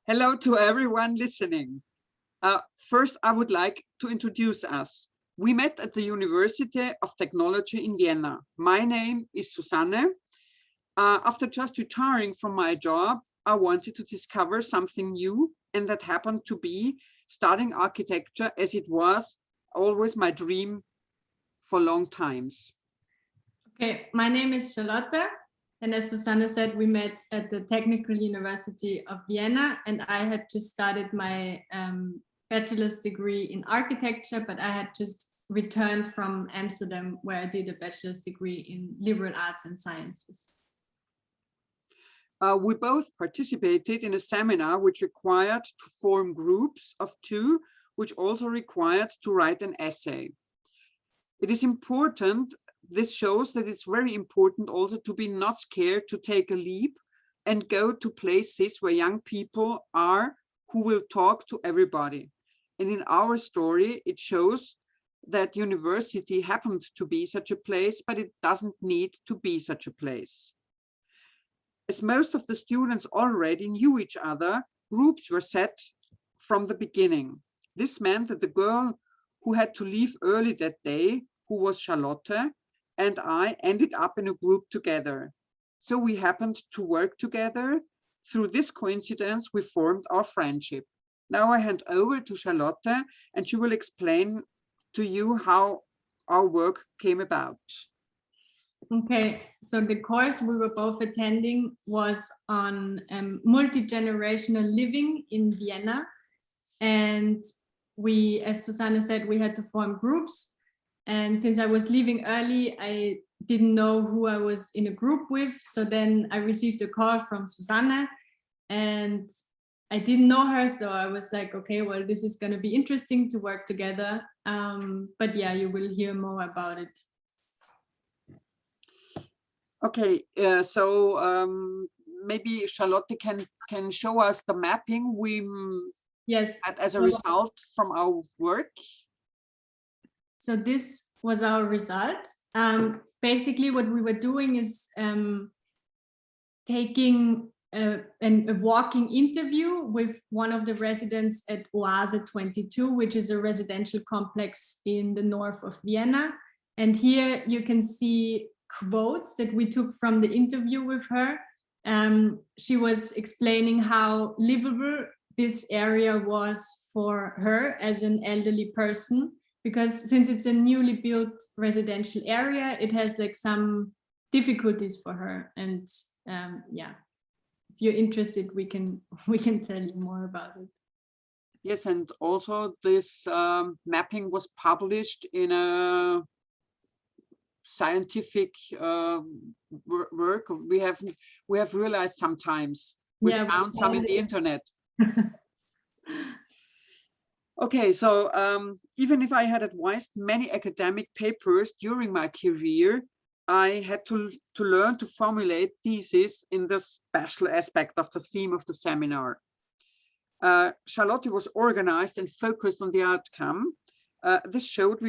Hello to everyone listening. First, I would like to introduce us. We met at the University of Technology in Vienna. My name is Susanne. After just retiring from my job, I wanted to discover something new, and that happened to be studying architecture, as it was always my dream for long times. Okay, my name is Charlotte, and as Susanne said, we met at the Technical University of Vienna, and I had just started my bachelor's degree in architecture, but I had just returned from Amsterdam, where I did a bachelor's degree in liberal arts and sciences. We both participated in a seminar which required to form groups of two, which also required to write an essay. It is important. This shows that it's very important also to be not scared to take a leap and go to places where young people are who will talk to everybody. And in our story, it shows that university happened to be such a place, but it doesn't need to be such a place. As most of the students already knew each other, groups were set from the beginning. This meant that the girl who had to leave early that day, who was Charlotte, and I ended up in a group together. So we happened to work together. Through this coincidence, we formed our friendship. Now I hand over to Charlotte, and she will explain to you how our work came about. Okay, so the course we were both attending was on multi-generational living in Vienna. And we, as Susanne said, we had to form groups. And since I was leaving early, I didn't know who I was in a group with. So then I received a call from Susanne, and I didn't know her. So I was like, okay, well, this is going to be interesting to work together. But yeah, you will hear more about it. Okay, so maybe Charlotte can show us the mapping we yes had as a result from our work. So this was our result. Basically, what we were doing is taking a walking interview with one of the residents at Oase 22, which is a residential complex in the north of Vienna. And here you can see quotes that we took from the interview with her. She was explaining how livable this area was for her as an elderly person, because since it's a newly built residential area, it has like some difficulties for her. And yeah, if you're interested, we can tell you more about it. Yes, and also this mapping was published in a scientific work. We have realized sometimes we found some in the internet. Okay, so even if I had advised many academic papers during my career, I had to learn to formulate theses in the special aspect of the theme of the seminar. Charlotte was organized and focused on the outcome. This showed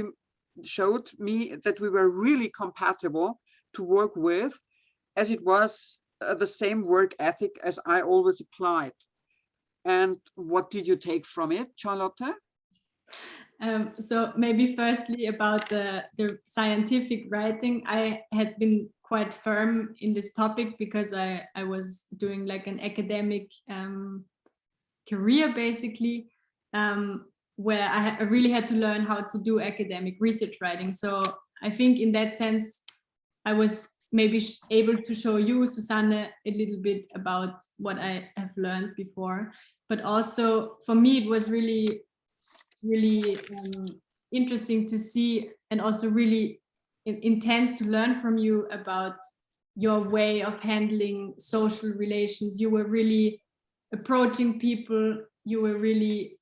me that we were really compatible to work with, as it was the same work ethic as I always applied. And what did you take from it, Charlotte? So maybe firstly about the scientific writing, I had been quite firm in this topic because I was doing like an academic career basically, where I really had to learn how to do academic research writing. So I think in that sense, I was maybe able to show you, Susanne, a little bit about what I have learned before. But also for me, it was really interesting to see, and also really intense to learn from you about your way of handling social relations. You were really approaching people. You were really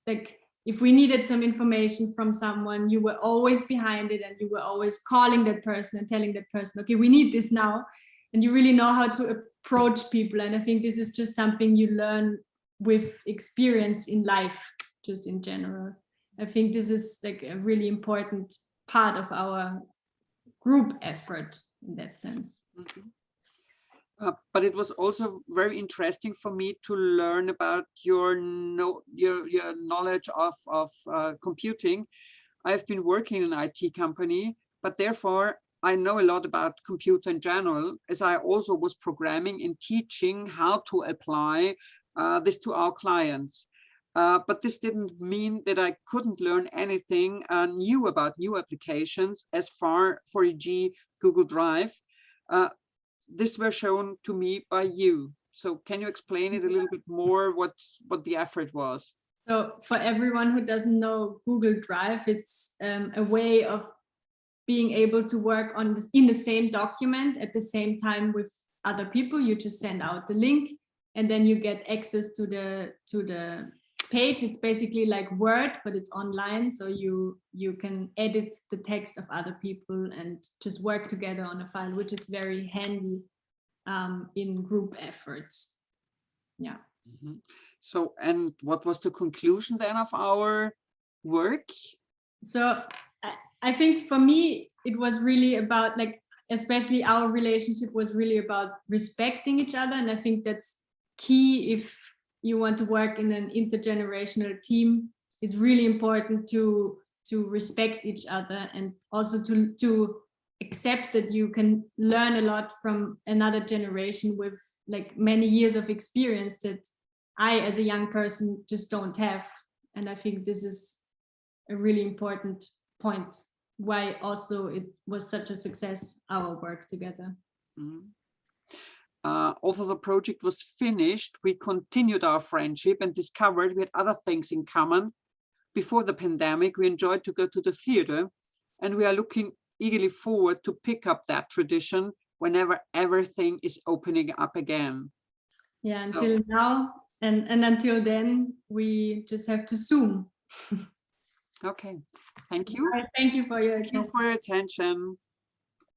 like, if we needed some information from someone, you were always behind it, and you were always calling that person and telling that person, okay, we need this now. And you really know how to approach people. And I think this is just something you learn with experience in life, just in general. I think this is like a really important part of our group effort in that sense. Mm-hmm. But it was also very interesting for me to learn about your knowledge of computing. I've been working in an IT company, but therefore I know a lot about computer in general, as I also was programming and teaching how to apply this to our clients. But this didn't mean that I couldn't learn anything new about new applications as far, for e.g., Google Drive. This were shown to me by you. So can you explain it a little bit more, what the effort was? So for everyone who doesn't know Google Drive, it's a way of being able to work on this, in the same document at the same time with other people. You just send out the link and then you get access to the page. It's basically like Word, but it's online. So you can edit the text of other people and just work together on a file, which is very handy in group efforts. Yeah. Mm-hmm. So, and what was the conclusion then of our work? So I think for me, it was really about, like, especially our relationship was really about respecting each other. And I think that's key if you want to work in an intergenerational team. It's really important to respect each other, and also to accept that you can learn a lot from another generation with like many years of experience that I, as a young person, just don't have. And I think this is a really important point, why also it was such a success, our work together. Mm-hmm. Although the project was finished, we continued our friendship and discovered we had other things in common. Before the pandemic, we enjoyed to go to the theater, and we are looking eagerly forward to pick up that tradition whenever everything is opening up again. Yeah, until now, and until then, we just have to Zoom. Okay, thank you. Thank you for your attention.